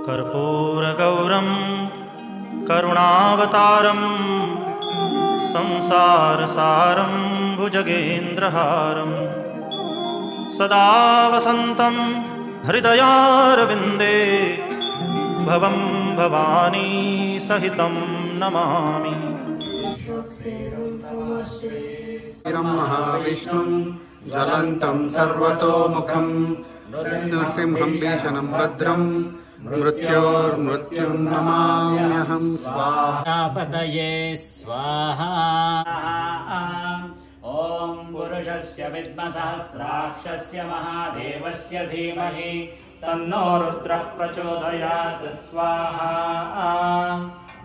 कर्पूरगौरं करुणावतारं संसारसारं भुजगेन्द्रहारं सदा वसन्तं हृदयारविन्दे भवं भवानी सहितं नमामि। महाविष्णुं ज्वलन्तं सर्वतोमुखं नृसिंहं भीषणं भद्रं मृत्योर्मृत्युं नमाम्यहं। स्वाहापतये स्वाहा। ॐ पुरुषस्य विद्मसहस्राक्षस्य महादेवस्य धीमहि तन्नो रुद्रः प्रचोदयात्। स्वाहा।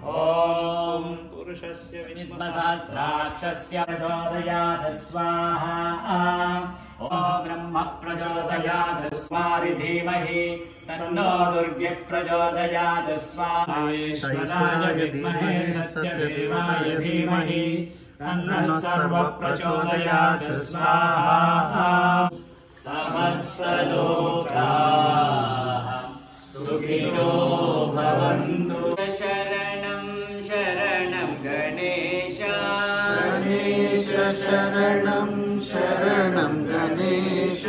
ॐ पुरुषस्य विद्मसहस्राक्षस्य प्रचोदयात्। स्वाहा। ॐ ब्रह्म प्रचोदयात्। स्वारि धीमहि तन्नो दुर्गे प्रचोदयात्। स्वाहा। ईश्वराय विद्महे सत्यदेवाय धीमहि तन्नः सर्वः प्रचोदयात्। स्वाहा। समस्तलोकाः सुखिनो भवन्तु। शरणं शरणं गणेश गणेश शरणं शरणं गणेश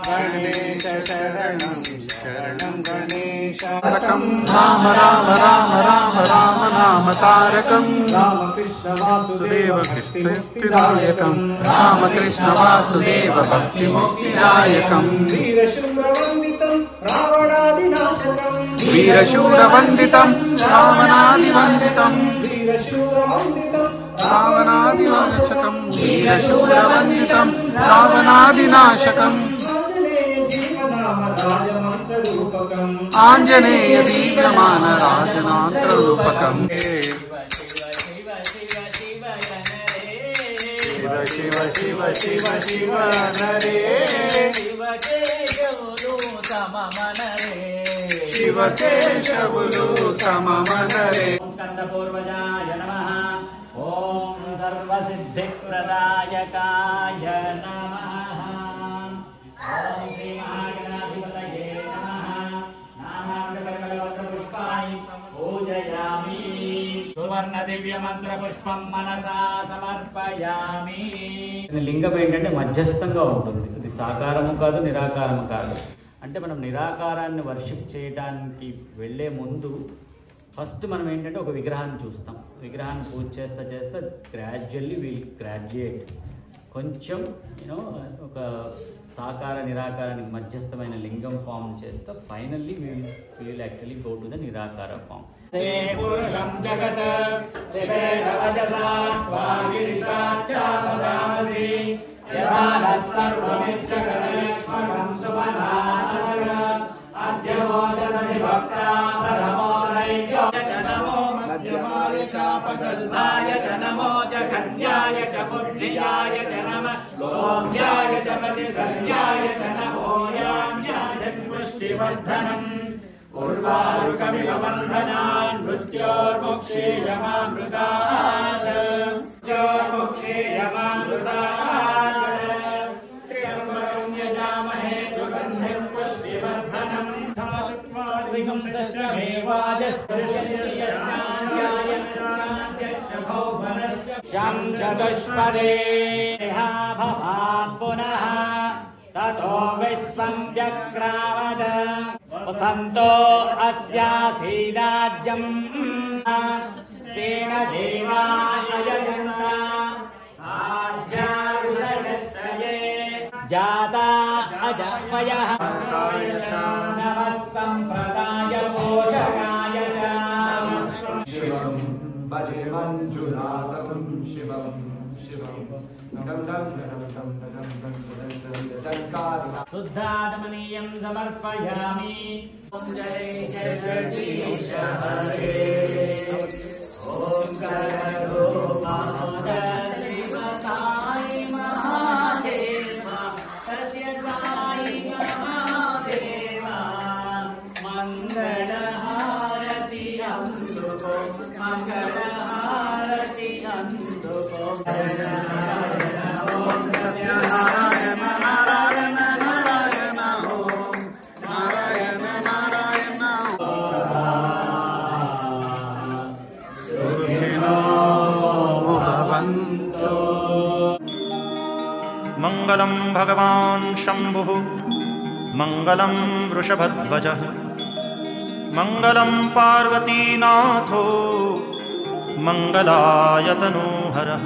गणेश शरणं शरणं गणेश। तारकं राम राम राम राम राम नाम तारकं रामकृष्ण वासुदेव कृष्णमुक्तिदायकं रामकृष्ण वासुदेव भक्तिमुक्तिदायकं। वीरशूरवन्दितं रावणादिनाशकं वीरशूरवन्दितं रावणादिवंदितं रावणादिनाशकं वीरशूरवन्दितं रावणादिनाशकं। आञ्जनेय दीप्यमान राजनात्ररूपकं। शिव शिव शिव शिव शिव नरे शिव केशवुलु सममनरे। स्कन्दपूर्वजाय नमः। ॐ सर्वसिद्धिप्रदायकाय नमः। సువర్ణ దివ్య మంత్ర పుష్పం మనసా సమర్పయామి. లింగం ఏంటంటే మధ్యస్థంగా ఉంటుంది. ఇది సాకారము కాదు, నిరాకారము కాదు. అంటే మనం నిరాకారాన్ని వర్షిప్ చేయడానికి వెళ్ళే ముందు ఫస్ట్ మనం ఏంటంటే ఒక విగ్రహాన్ని చూస్తాం. విగ్రహాన్ని పూజ చేస్తా చేస్తా గ్రాడ్యువల్లీ విల్ గ్రాడ్యుయేట్. కొంచెం ఒక సాకార నిరాకారానికి మధ్యస్థమైన లింగం ఫామ్ చేస్తా finally will actually go to the నిరాకార ఫామ్. పురుషం జగత్ శివేన వజసా త్వాగిరిషాచ్చాపదామసి యథానః సర్వమిచ్చగతేశ్వరం సుమనాసగ అద్యమోచనని భక్తా ప్రథమో నైవ్యో చ నమో మధ్యమాయ చాపగల్భాయ చ నమో జఘన్యాయ చ బుద్ధియాయ చ నమః సౌమ్యాయ చ మతిసంజ్ఞాయ చ నమో యామ్యాయ పుష్టివర్ధనం. ఉర్వారుకమివ బంధనాన్ మృత్యోర్ముక్షేయమామృతాత్ మృత్యోర్ముక్షేయమామృతాత్. త్ర్యంబకం యజామహే సుగంధిం పుష్టివర్ధనం. చతుష్పదే భవాత్ పునః తతో విశ్వం వ్యక్రామద. వసంతో అస్యాసీదాజ్యం తేన దేవాయ యజన్త సాధ్యారుషయే జాతా అజపయః నమః సంప్రదాయ పోషకాయ చ. శివం భజే మంజునాథం శివం శివం శుద్ధాత్మనీయం సమర్పయామి. ఓం జయ జగదీశ హరే. ఓం కరూపాద శివ సాయి మహాదేవ సత్య సాయి మహాదేవ మంగళహారతి అందుకో మంగళహారతి అందుకో. సత్యనారాయణ నారాయణ నారాయణ ఓం నారాయణ मङ्गलं भगवान् शम्भुः मङ्गलं वृषभध्वजः मङ्गलं पार्वतीनाथो मङ्गलायतनोहरः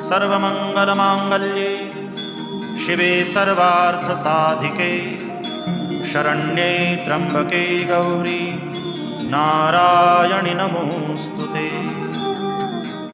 सर्वमङ्गलमाङ्गल्ये शिवे सर्वार्थसाधिके शरण्ये त्र्यम्बके गौरी नारायणि नमोऽस्तु।